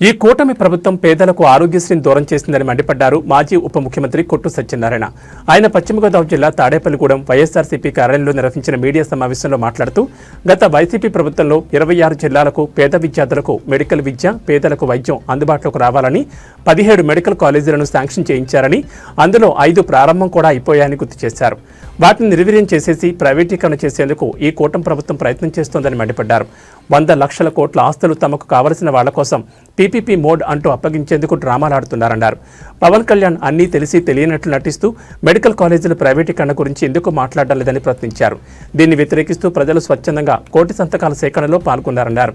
ఈ కూటమి ప్రభుత్వం పేదలకు ఆరోగ్యశ్రీని దూరం చేసిందని మండిపడ్డారు మాజీ ఉప ముఖ్యమంత్రి కొట్టు సత్యనారాయణ. ఆయన పశ్చిమ గోదావరి జిల్లా తాడేపల్లిగూడెం వైఎస్ఆర్సీపీ కార్యాలయంలో నిర్వహించిన మీడియా సమావేశంలో మాట్లాడుతూ గత వైసీపీ ప్రభుత్వంలో 26 జిల్లాలకు పేద విద్యార్థులకు మెడికల్ విద్య, పేదలకు వైద్యం అందుబాటులోకి రావాలని 17 మెడికల్ కాలేజీలను శాంక్షన్ చేయించారని, అందులో 5 ప్రారంభం కూడా అయిపోయాయని గుర్తు చేశారు. వాటిని నిర్వీర్యం చేసేసి ప్రైవేటీకరణ చేసేందుకు ఈ కూటమి ప్రభుత్వం ప్రయత్నం చేస్తోందని మండిపడ్డారు. 100 లక్షల కోట్ల ఆస్తులు తమకు కావలసిన వాళ్ల కోసం పీపీపీ మోడ్ అంటూ అప్పగించేందుకు డ్రామాలాడుతున్నారన్నారు. పవన్ కళ్యాణ్ అన్నీ తెలిసి తెలియనట్లు నటిస్తూ మెడికల్ కాలేజీల ప్రైవేటీకరణ గురించి ఎందుకు మాట్లాడడం లేదని ప్రశ్నించారు. దీన్ని వ్యతిరేకిస్తూ ప్రజలు స్వచ్ఛందంగా కోటి సంతకాల సేకరణలో పాల్గొన్నారన్నారు.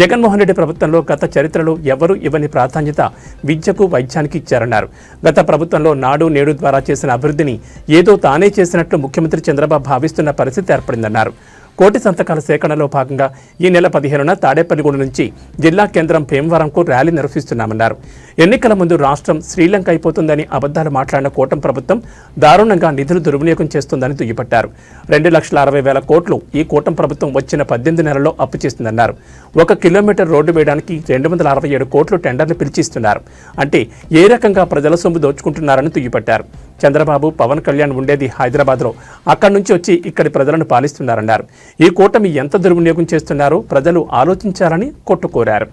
జగన్మోహన్ రెడ్డి ప్రభుత్వంలో గత చరిత్రలో ఎవరూ ఇవ్వని ప్రాధాన్యత విద్యకు, వైద్యానికి ఇచ్చారన్నారు. గత ప్రభుత్వంలో నాడు నేడు ద్వారా చేసిన అభివృద్ధిని ఏదో తానే చేసినట్లు ముఖ్యమంత్రి చంద్రబాబు భావిస్తున్న పరిస్థితి ఏర్పడిందన్నారు. కోటి సంతకాల సేకరణలో భాగంగా ఈ నెల 15న తాడేపల్లిగూడెం నుంచి జిల్లా కేంద్రం భీమవరంకు ర్యాలీ నిర్వహిస్తున్నామన్నారు. ఎన్నికల ముందు రాష్ట్రం శ్రీలంక అయిపోతుందని అబద్ధాలు మాట్లాడిన కూటమి ప్రభుత్వం దారుణంగా నిధులు దుర్వినియోగం చేస్తుందని దుయ్యబట్టారు. 2,60,000 కోట్లు ఈ కూటమి ప్రభుత్వం వచ్చిన 18 నెలల్లో అప్పు చేస్తుందన్నారు. 1 కిలోమీటర్ రోడ్డు వేయడానికి 267 కోట్లు టెండర్లు పిలిచిస్తున్నారు. అంటే ఏ రకంగా ప్రజల సొమ్ము దోచుకుంటున్నారని దుయ్యబట్టారు. చంద్రబాబు, పవన్ కళ్యాణ్ ఉండేది హైదరాబాద్లో, అక్కడి నుంచి వచ్చి ఇక్కడి ప్రజలను పాలిస్తున్నారన్నారు. ఈ కూటమి ఎంత దుర్వినియోగం చేస్తున్నారో ప్రజలు ఆలోచించాలని కోరారు.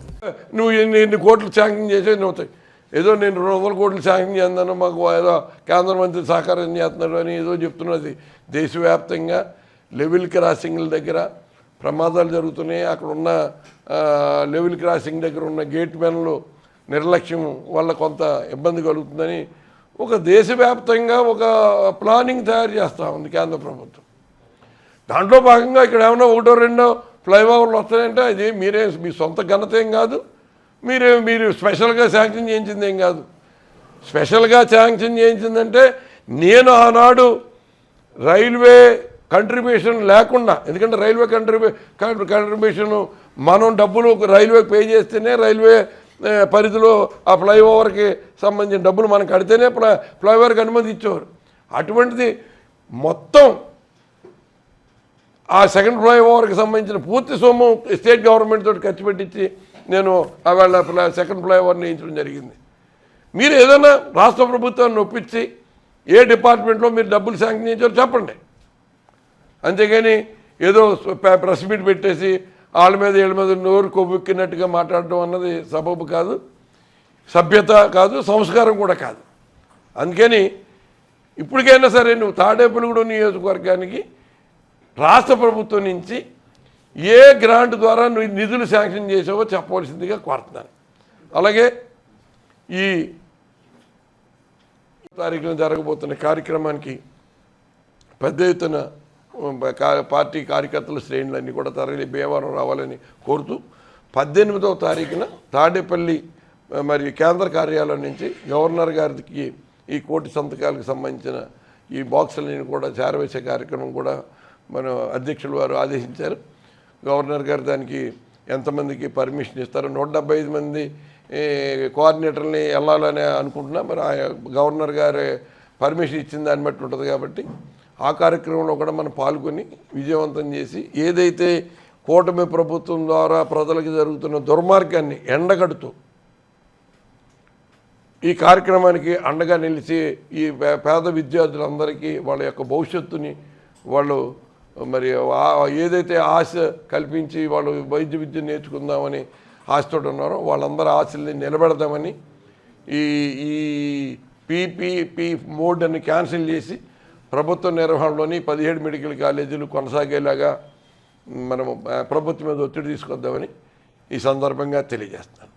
నువ్వు ఎన్ని కోట్లు శాంక్షన్ చేసేది అవుతాయి, ఏదో నేను 200 కోట్లు శాంక్షన్ చేస్తాను, మాకు ఏదో కేంద్ర మంత్రి సహకారం చేస్తున్నారు అని ఏదో చెప్తున్నది. దేశవ్యాప్తంగా లెవెల్ క్రాసింగ్ల దగ్గర ప్రమాదాలు జరుగుతున్నాయి. అక్కడ ఉన్న లెవెల్ క్రాసింగ్ దగ్గర ఉన్న గేట్ మెన్లు నిర్లక్ష్యం వల్ల కొంత ఇబ్బంది కలుగుతుందని ఒక దేశవ్యాప్తంగా ఒక ప్లానింగ్ తయారు చేస్తూ ఉంది కేంద్ర ప్రభుత్వం. దాంట్లో భాగంగా ఇక్కడ ఏమన్నా 1-2 ఫ్లైఓవర్లు వస్తాయంటే అది మీ సొంత ఘనత ఏం కాదు, మీరు స్పెషల్గా శాంక్షన్ చేయించింది ఏం కాదు. స్పెషల్గా శాంక్షన్ చేయించిందంటే నేను ఆనాడు రైల్వే కంట్రిబ్యూషన్ లేకుండా, ఎందుకంటే రైల్వే కంట్రిబ్యూషన్ మనం డబ్బులు రైల్వేకి పే చేస్తేనే రైల్వే పరిధిలో ఆ ఫ్లైఓవర్కి సంబంధించిన డబ్బులు మనం కడితేనే ఫ్లైఓవర్కి అనుమతి ఇచ్చేవారు. అటువంటిది మొత్తం ఆ సెకండ్ ఫ్లైఓవర్కి సంబంధించిన పూర్తి సొమ్ము స్టేట్ గవర్నమెంట్ తోటి ఖర్చు పెట్టించి నేను వాళ్ళ సెకండ్ ఫ్లైఓవర్ని వేయించడం జరిగింది. మీరు ఏదైనా రాష్ట్ర ప్రభుత్వాన్ని ఒప్పించి ఏ డిపార్ట్మెంట్లో మీరు డబ్బులు శాంక్షన్ చేయించారో చెప్పండి. అంతేగాని ఏదో ప్రెస్ మీట్ పెట్టేసి వాళ్ళ మీద వీళ్ళ మీద నోరు కొవ్వెక్కినట్టుగా మాట్లాడడం అన్నది సబబు కాదు, సభ్యత కాదు, సంస్కారం కూడా కాదు. అందుకని ఇప్పటికైనా సరే నువ్వు తాడేపల్లిగూడెం నియోజకవర్గానికి రాష్ట్ర ప్రభుత్వం నుంచి ఏ గ్రాంట్ ద్వారా నువ్వు నిధులు శాంక్షన్ చేసావో చెప్పవలసిందిగా కోరుతున్నాను. అలాగే ఈ తారీఖున జరగబోతున్న కార్యక్రమానికి పెద్ద ఎత్తున పార్టీ కార్యకర్తల శ్రేణులన్నీ కూడా తరలి భీమవరం రావాలని కోరుతూ 18వ తారీఖున తాడేపల్లి మరి కేంద్ర కార్యాలయం నుంచి గవర్నర్ గారికి ఈ కోటి సంతకాలకు సంబంధించిన ఈ బాక్సులని కూడా చేరవేసే కార్యక్రమం కూడా మన అధ్యక్షుల వారు ఆదేశించారు. గవర్నర్ గారు దానికి ఎంతమందికి పర్మిషన్ ఇస్తారో 175 మంది కోఆర్డినేటర్ని వెళ్ళాలని అనుకుంటున్నా. మరి ఆ గవర్నర్ గారు పర్మిషన్ ఇచ్చిన దాన్ని బట్టి ఉంటుంది కాబట్టి ఆ కార్యక్రమంలో కూడా మనం పాల్గొని విజయవంతం చేసి ఏదైతే కూటమి ప్రభుత్వం ద్వారా ప్రజలకు జరుగుతున్న దుర్మార్గాన్ని ఎండగడుతూ ఈ కార్యక్రమానికి అండగా నిలిచి ఈ పేద విద్యార్థులందరికీ వాళ్ళ యొక్క భవిష్యత్తుని వాళ్ళు మరి ఏదైతే ఆశ కల్పించి వాళ్ళు వైద్య విద్య నేర్చుకుందామని ఆశతో ఉన్నారో వాళ్ళందరూ ఆశల్ని నిలబెడదామని ఈ పీపీపీ మోడ్ అని క్యాన్సిల్ చేసి ప్రభుత్వ నిర్వహణలోని 17 మెడికల్ కాలేజీలు కొనసాగేలాగా మనము ప్రభుత్వం మీద ఒత్తిడి తీసుకొద్దామని ఈ సందర్భంగా తెలియజేస్తాను.